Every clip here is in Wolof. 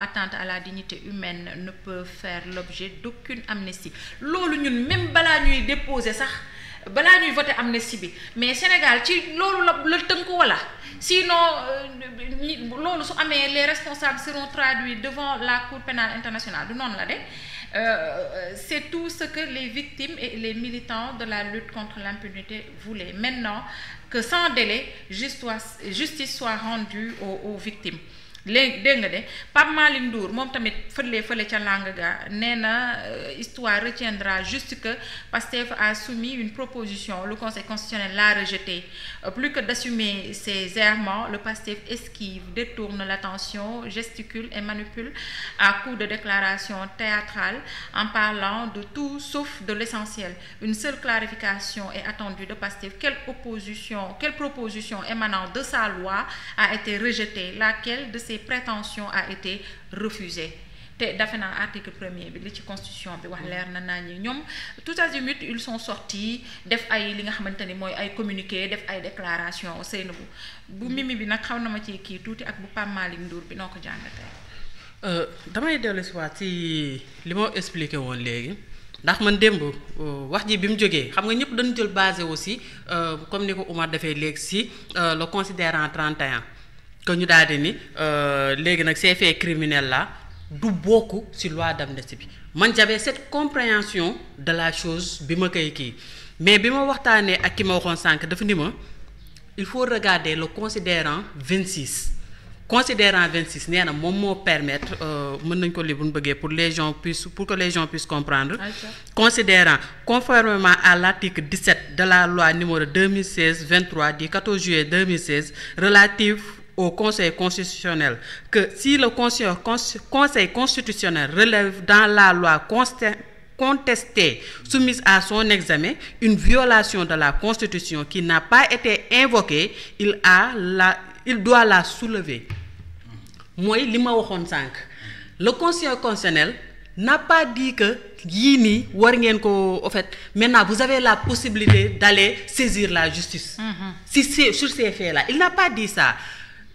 atteinte à la dignité humaine ne peut faire l'objet d'aucune amnistie loolu ñun même balaa ñuy déposer sax balaa ñuy voter amnistie bi mais Sénégal ci loolu la tënk wala sinon loolu su amee les responsables seront traduits devant la Cour pénale internationale du noonu la de c'est tout ce que les victimes et les militants de la lutte contre l'impunité voulaient maintenant que sans délai justice soit rendue aux victimes léegi dégg nga de Pape Malick Ndour moom tamit fële ca lang ga nee na histoire retiendra juste que Pastef a soumis une proposition le Conseil constitutionnel l'a rejetée plus que d'assumer ses errements le Pastef esquive détourne l'attention gesticule et manipule à coups de déclarations théâtrales en parlant de tout sauf de l'essentiel une seule clarification est attendue de Pastef quelle proposition émanant de sa loi a été rejetée laquelle de ces prétentions a été refusée te defe naa article 1er bi li ci constitution bi wax leer na naa ñi ñoom tout azimut ils sont sortis def ay li nga xamante ni mooy ay communiqué def ay déclaration Seynabou bu Mimi bi nag xaw na ma ci kii tuuti ak bu Pape Malick Ndour bi noo ko jàngatee. damay dellu si waat ci li ma expliqué woon léegi ndax man démb wax ji bi mu jógee xam nga ñëpp dañu jël basé aussi comme ni ko Oumar defee léegi si le considérant 31. que ñu daal di ni léegi nag ces faits criminels là du bokk ci loi d'amnistie bi man j'avais cette compréhension de la chose bi ma koy kii mais bi ma waxtaanee ak ki ma waxoon sànq dafa ni ma il faut regarder le considérant 26 nee na moom moo permettre mën nañ ko li bu ñu bëggee pour que les gens puissent comprendre considérant conformément à l'article 17 de la loi numéro 2016-23 du 14 juillet 2016 relative au Conseil constitutionnel que si le Conseil constitutionnel relève dans la loi contestée soumise à son examen une violation de la Constitution qui n'a pas été invoquée il doit la soulever mooy li ma waxoon sànq le Conseil constitutionnel n'a pas dit que yii nii war ngeen ko en fait maintenant vous avez la possibilité d'aller saisir la justice sur ces faits-là il n'a pas dit ça.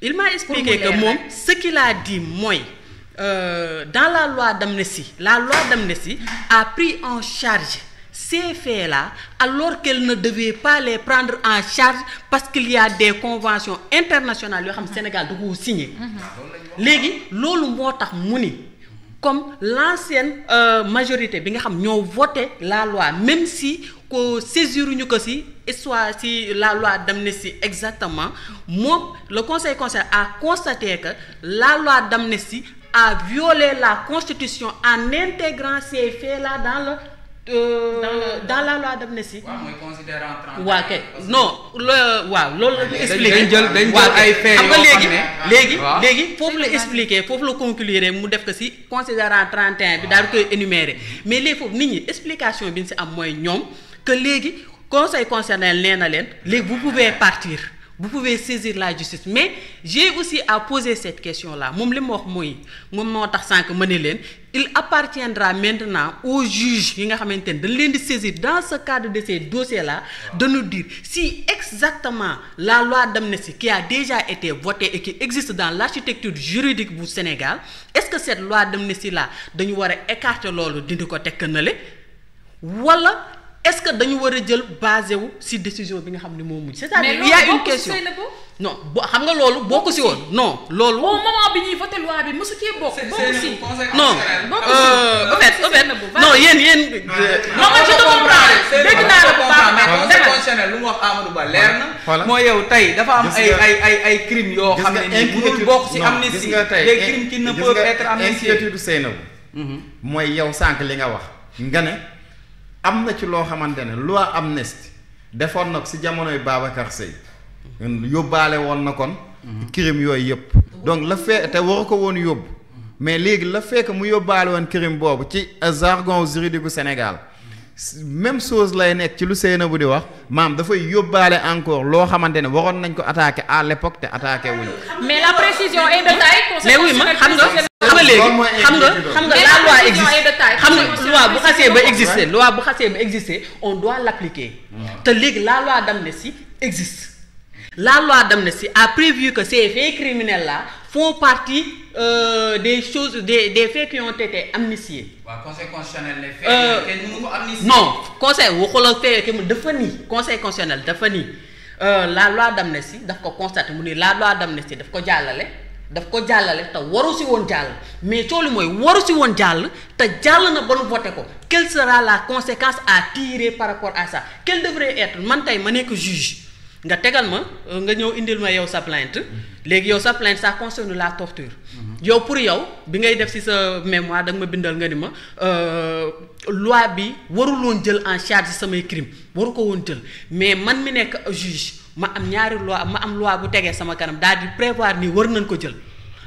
Il m'a expliqué que moom ce qu'il a dit mooy dans la loi d'amnistie a pris en charge ces faits-là alors qu'elle ne devait pas les prendre en charge parce qu'il y a des conventions internationales yoo xam Sénégal da ko signé léegi loolu moo tax mu ni comme l'ancienne majorité bi nga xam ñoo voté la loi même si ko saisiruñu ko si soit si la loi d'amnistie exactement moom le Conseil constitutionnel a constaté que la loi d'amnistie a violé la Constitution en intégrant ces faits-là dans la loi d'amnistie. waaw mooy considérant 30. waaw kay non loolu la expliqué. dañ jël ay faits xam nga léegi foofu la expliqué foofu la conclure mu def ko si considérant 31 bi daal di koy énumérer mais léegi foofu nit ñi explication bi ñu si am mooy ñoom que léegi Conseil constitutionnel nee na leen léegi vous pouvez partir vous pouvez saisir la justice mais j'ai aussi à poser cette question là moom li ma wax mooy moom moo tax sànq ma ne leen il appartiendra maintenant aux juges yi nga xamante ne dañ leen di saisir dans ce cadre de ces dossiers là de nous dire si exactement la loi d'amnistie qui a déjà été votée et qui existe dans l'architecture juridique bu Sénégal est-ce que cette loi d'amnistie là dañu war a écarter loolu dindi ko tekk na le wala est-ce que dañu war a jël basé wu ci décision bi nga xam ne moo mujj. c'est-à-dire il y a une question non xam nga loolu bokku ci woon non loolu. au moment bi ñuy voté loi bi mosu cee bokk. bokku ci non en fait non yéen. non man je te comprends dégg naa la bu baax mais Conseil constitutionnel lu mu wax Amadou Ba leer na. mooy yow tey dafa am ay crimes yoo xam ne nii mënul bokk ci amnistie des crimes qui ne peuvent être amnistiés. inquiétude Seynabou mooy yow sànq li nga wax nga ne. am na ci loo xamante ne loi amnistie defoon na ko ci jamonoy Babacar Seye yóbbaale woon na kon crime yooyu yëpp donc la fait te waru ko woon yóbbu mais léegi la fekk mu yóbbaale woon crime boobu ci jargon juridique bu Sénégal même chose lay nekk ci lu Seynabou di wax maam dafay yóbbaale encore loo xamante ne waroon nañ ko attaquer à l'époque te attaqué wuñ mais la précision est de taille. mais oui ma xam nga léegi xam nga la loi existe xam nga loi bu xasee ba exister on doit l'appliquer te léegi la loi d'amnistie existe la loi d'amnistie a prévu que ces faits criminels là font partie des choses des faits qui ont été amnistiés. waaw conseil constitutionnel les faits kenn mënu ko amnistier. non conseil waxul ak faits que dafa nii conseil constitutionnel dafa nii la loi d'amnistie daf ko constaté mu ni la loi d'amnistie daf ko jàllale te waru si woon jàll mais coolu mooy waru si woon jàll te jàll na ba nu voté ko quelle sera la conséquence à tirer par rapport à ça quelle devrait être man tey ma nekk juge nga tegal ma nga ñëw indil ma yow sa plainte léegi yow sa plainte ça concerne la torture yow pour yow bi ngay def ci sa mémoire da nga ma bindal nga ni ma loi bi warul woon jël en charge samay crime waru ko woon jël mais man mi nekk juge ma am ñaari loi ma am loi bu tegee sama kanam daal di prévoir ni war nañ ko jël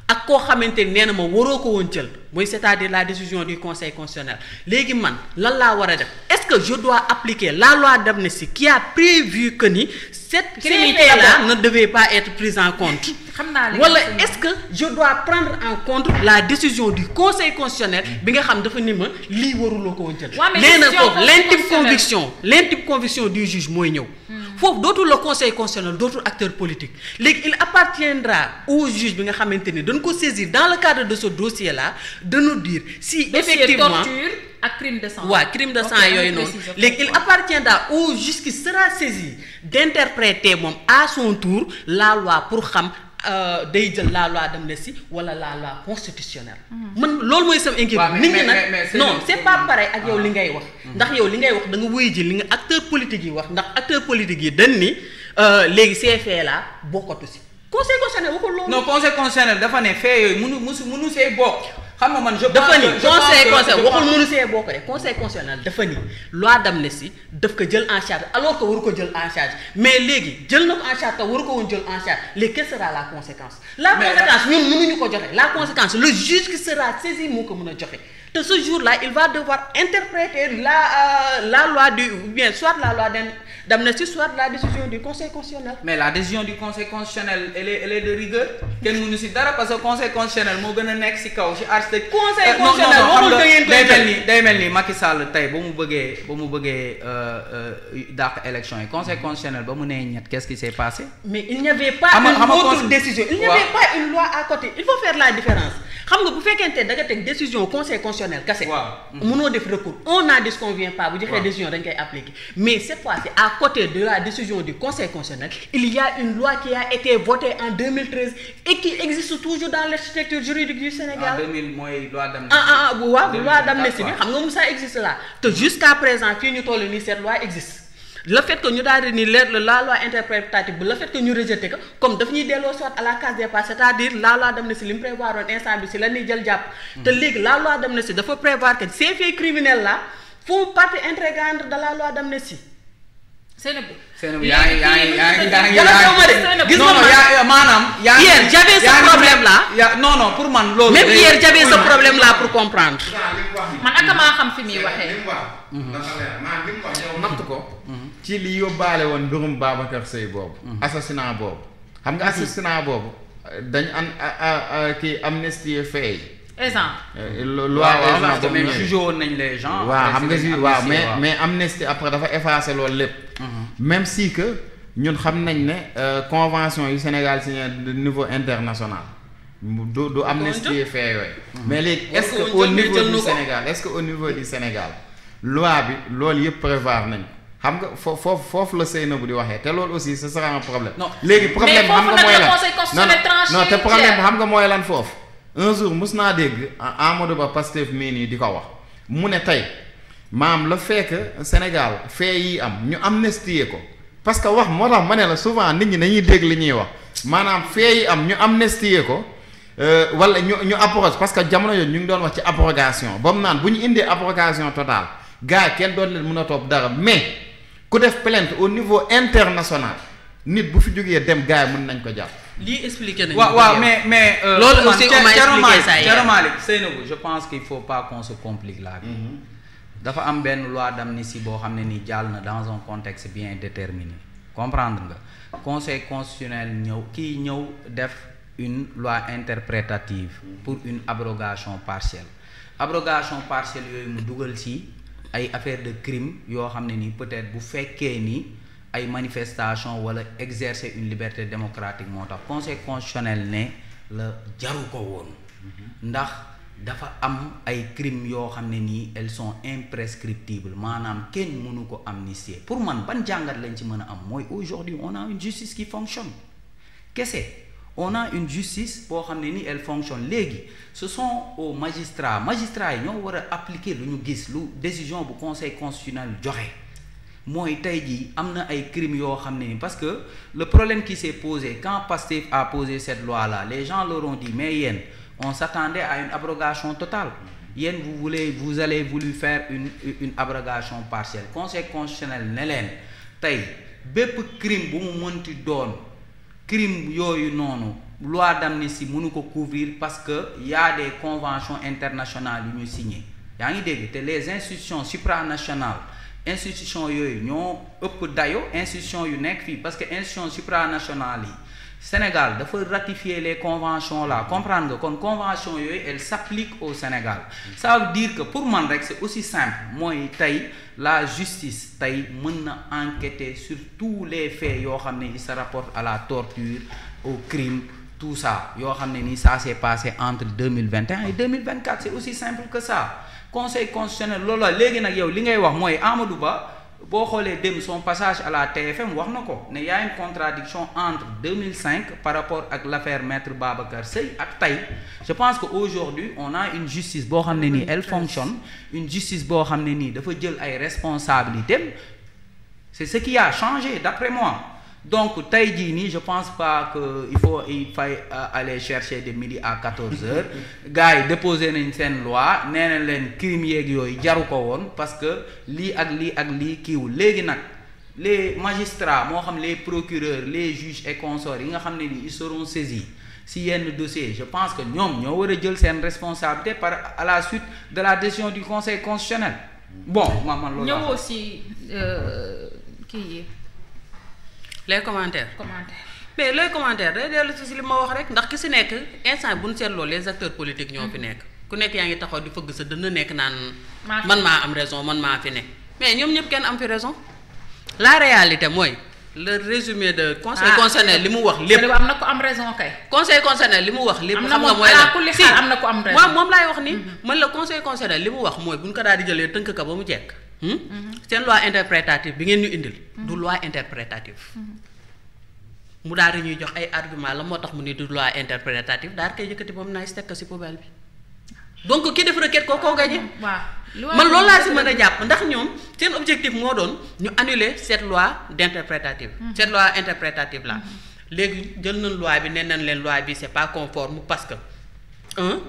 ak koo xamante ni nee na ma waroo ko woon jël mooy c'est-à-dire la décision du conseil constitutionnel léegi man lan laa war a def est-ce que je dois appliquer la loi d'amnistie qui a prévu que ni cette criminalité-là ne devait pas être prise en compte wala est-ce que je dois prendre en compte la décision du conseil constitutionnel bi nga xam dafa ni ma lii waruloo ko woon jël nee na foofu l'intime conviction du juge mooy ñëw foofu dootul le conseil constitutionnel dootul acteur politique léegi il appartiendra au juge bi nga xamante ni dañ ko saisir dans le cadre de ce dossier là de nous dire si effectivement torture ak crime de sang waaw crime de sang yooyu noonu léegi il appartiendra au juge qui sera saisi d'interpréter moom à son tour la loi pour xam day jël la loi d'amnistie wala la loi constitutionnelle man loolu mooy sama inquiétude nit ñi nag non c'est pas pareil ak yow li ngay wax ndax yow li ngay wax da nga wuy ji li nga acteur politique yi wax ndax acteur politique yi dañ ni léegi ces faits là bokkatu si conseil constitutionnel waxul loolu non conseil constitutionnel dafa ne faits yooyu mënu see bokk xam nga man je pense dafa ni conseil waxul mënu see bokk de conseil constitutionnel dafa ni loi d'amnistie daf ko jël en charge alors que waru ko jël en charge mais léegi jël na ko en charge te waru ko woon jël en charge léegi quelle sera la conséquence conséquence ñun mënuñu ko joxe la conséquence le juge qui sera saisi moo ko mën a joxe te ce jour-là il va devoir interpréter la loi ou bien soit la loi d'amnistie soit la décision du conseil constitutionnel. mais la décision du conseil constitutionnel elle est de rigueur kenn mënu si dara parce que conseil constitutionnel moo gën a nekk si kaw si architecte. conseil constitutionnel waxul da ngeen koy jël day mel ni Macky Sall tey ba mu bëggee dàq élection yi conseil constitutionnel ba mu nee ñett qu'est-ce qui s'est passé. mais il n'y avait pas une autre décision. il n'y avait pas une loi à côté il faut faire la différence. xam nga bu fekkente da nga teg décision conseil constitutionnel kese. mënoo def recours on n'en disconvient pas bu joxee décision dañ koy appliquer mais cette fois-ci à côté de la décision du conseil constitutionnel il y a une loi qui a été votée en 2013 et qui existe toujours dans l'architecture juridique du Sénégal. en 2000 mooy loi d'amnistie. waaw loi d'amnistie bi xam nga moom ça existe là te jusqu'à présent fii ñu toll nii cette loi existe. le fait que ñu daal di ni la loi interprétative bi le fait que ñu rejeté ko comme daf ñuy delloo soit à la case départ c'est-à-dire la loi d'amnistie li mu prévoir woon instant bi si la ñuy jël jàpp. te léegi la loi d'amnistie dafa prévoir que ces faits criminels là font partie intégrante de la loi d'amnistie. Seynabou yaa ngi gis nga maanaam. hier j'avais ce problème là. non pour man loolu. même hier j'avais ce problème là pour comprendre. man ak maa xam fi muy waxee. natt ko. ci li yóbbaale woon mbirum Babacar Seye boobu. assassinat boobu. xam nga assassinat boobu dañ kii amnistie fait. loi exemple même jugé woon nañ les gens. waaw xam nga si waaw mais amnistie après dafa effacer loolu lépp. même si que ñun xam nañ ne convention yu Sénégal signé de niveau international. du amnistie fait yooyu. mais léegi est-ce que au niveau du Sénégal loi bi loolu yëpp prévoir nañ. xam nga foofu la Seynabou di waxee te loolu aussi ce sera un problème. léegi problème xam nga mooy lan non te problème xam nga mooy lan foofu. un jour mus naa dégg Amadou Ba Pastef mii nii di ko wax mu ne tey maam la fekk Sénégal fee yi am ñu amnistier ko parce que wax moo tax ma ne la souvent nit ñi dañuy dégg li ñuy wax maanaam fee yi am ñu amnistier ko wala ñu abroge parce que jamono yooyu ñu ngi doon wax ci abrogation ba mu naan bu ñu indee abrogation totale gars yi kenn doon leen mën a topp dara mais ku def plainte au niveau international nit bu fi jógee dem gars yi mën nañ ko jàpp. lii expliqué nañu. waaw mais. loolu aussi on m'a expliqué ça hier. Thierno Malick Seynabou je pense qu'il faut pas qu'on se complique la vie. dafa am benn loi d'amnistie boo xam ne ni jàll na dans un contexte bien déterminé comprendre nga conseil constitutionnel ñëw def une loi interprétative pour une abrogation partielle yooyu mu dugal ci ay affaire de crime yoo xam ne ni peut-être bu fekkee ni. ay manifestation wala exercer une liberté démocratique moo tax conseil constitutionnel ne la jaru ko woon ndax dafa am ay crimes yoo xam ne nii elles sont imprescriptibles maanaam kenn mënu ko amnistier pour man ban jàngat lañ ci mën a am mooy aujourd'hui on a une justice qui fonctionne kese on a une justice boo xam ne ni elle fonctionne léegi ce sont aux magistrats yi ñoo war a appliquer lu ñu gis lu décision bu conseil constitutionnel joxe mooy tey jii am na ay crimes yoo xam ne ni parce que le problème qui s'est posé quand Pastef a posé cette loi là les gens leur ont dit mais yéen on s'attendait à une abrogation totale yéen vous avez voulu faire une abrogation partielle conseil constitutionnel ne leen tey bépp crime bu mu mënti doon crime yooyu noonu loi d'amnistie mënu ko couvrir parce que y a des conventions internationales yu ñu signé yaa ngi dégg te les institutions supranationales institutions yooyu ñoo ëpp dayo institutions yu nekk fii parce que institutions supranationales yi Sénégal dafa ratifier les conventions là comprendre nga kon convention yooyu elle s'applique au Sénégal ça veut dire que pour man rek c'est aussi simple mooy tey la justice tey mën na enquêter sur tous les faits yoo xam ne il se rapporte à la torture au crime tout ça yoo xam ne ni ça s'est passé entre 2021 et 2024 c'est aussi simple que ça conseil constitutionnel loolu la léegi nag yow li ngay wax mooy Amadou Ba boo xoolee dem son passage à la TFM wax na ko ne y a une contradiction entre 2005 par rapport ak l'affaire maître Babacar Seye ak tey je pense que aujourd'hui on a une justice boo xam ne nii elle fonctionne une justice boo xam ne nii dafa jël ay responsabilités c'est ce qui a changé d'après moi donc tey jii nii je pense pas que il faut aller chercher de midi à 14h gars yi déposé nañ seen loi nee na leen crime yeeg yooyu jaru ko woon parce que lii ak lii kiiwul léegi nag les magistrats moo xam les procureurs les juges et consorts yi nga xam ne ni ils seront saisis si yenn dossier je pense que ñoom ñoo war a jël seen responsabilité à la suite de la décision du conseil constitutionnel bon man loolu ñëw aussi kii yi les commentaires mais les commentaires day dellu si li ma wax rek ndax ki si nekk instant bu ñu seetloo les acteurs politiques ñoo fi nekk ku nekk yaa ngi taxaw di fëgg sa dënn nekk naan man maa am raison man maa fi nekk mais ñoom ñëpp kenn am fi raison la réalité mooy le résumé de conseil constitutionnel li mu wax lépp am na ko am raison kay conseil constitutionnel li mu wax lépp xam nga mooy la si am na ko am raison moom laay wax ni man la conseil constitutionnel li mu wax mooy bu ñu ko daal di jëlee tënk ka ba mu jekk seen loi interprétative bi ngeen ñu indil du loi interprétative mu daal di ñuy jox ay argument la moo tax mu ni du loi interprétative daal koy yëkkati ba mu naay tekk ci poubelle bi donc ki def requête koo gañe man loolu laa si mën a jàpp ndax ñoom seen objectif moo doon ñu annuler cette loi d'interprétative cette loi interprétative là léegi jël nañ loi bi nee nañ leen loi bi c'est pas conforme parce que 1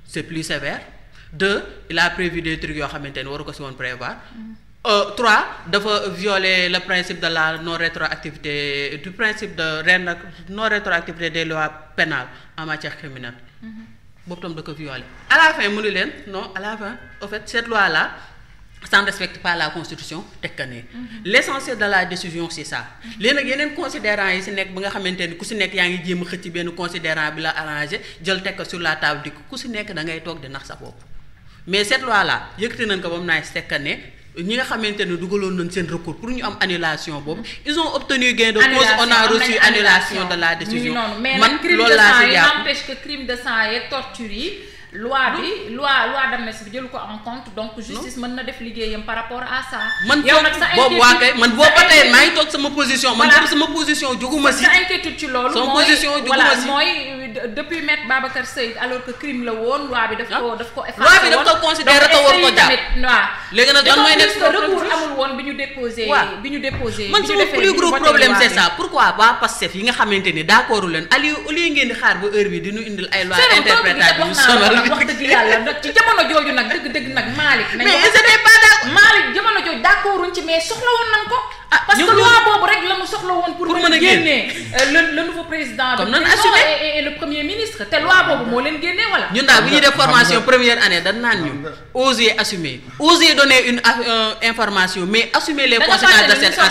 c'est plus sévère 2 il a prévu des trucs yoo xamante ne waru ko si woon prévoir 3 dafa violer le principe de la non rétroactivité du principe de non rétroactivité des lois pénales en matière criminelle boobu tam da ko violer à la fin mu ni leen non à la fin au fait cette loi là ça ne respecte pas la constitution teg ka ne l'essentiel de la décision c'est ça léegi nag yeneen considérants yi si nekk ba nga xamante ni ku si nekk yaa ngi jéem a xëcc benn considérant bi la arrangé jël teg ko sur la table di ku si nekk da ngay toog di nax sa bopp mais cette loi là yëkkati nañ ko ba mu naay teg ka ne ñi nga xamante ne dugaloon nañ seen recours pour ñu am annulation boobu ils ont obtenu gain de cause on a reçu annulation de la décision man loolu laa si jàpp n'empêche que crime de sang yeeg torture yi loi d'amnistie bi jëlu ko en compte donc justice mën na def liggéeyam par rapport à ça man boobu waa kay man boobu ba tey maa ngi toog sama position man boobu sama position juguma si sa inquiétude ci loolu sama position juguma si mooy depuis maître Babacar Seye alors que crime la woon loi bi daf ko effacé loi bi daf ko considéré te war ko jàpp waaw léegi nag lan mooy nekk recours amul woon bi ñu déposé man sama plus gros problème c'est ça pourquoi waa Pastef yi nga xamante ni d'accord leen Aliou au lieu ngeen di xaar ba heure bi di ñu indil ay loi interprétative yu sonal wax dëgg yàlla nag ci jamono jooju nag dëgg nag Malick nañ mais c'était pas d'accord Malick jamono jooju d'accorduñ ci mais soxla woon nañ ko parce que loi boobu rek la mu soxla woon pour mën a génnee le nouveau président comme nan assumé et le premier ministre te loi boobu moo leen génnee wala ñun daal bu ñuy def formation première année dañ naan ñu oser assumer oser donner une information mais assumer les conséquences de cette action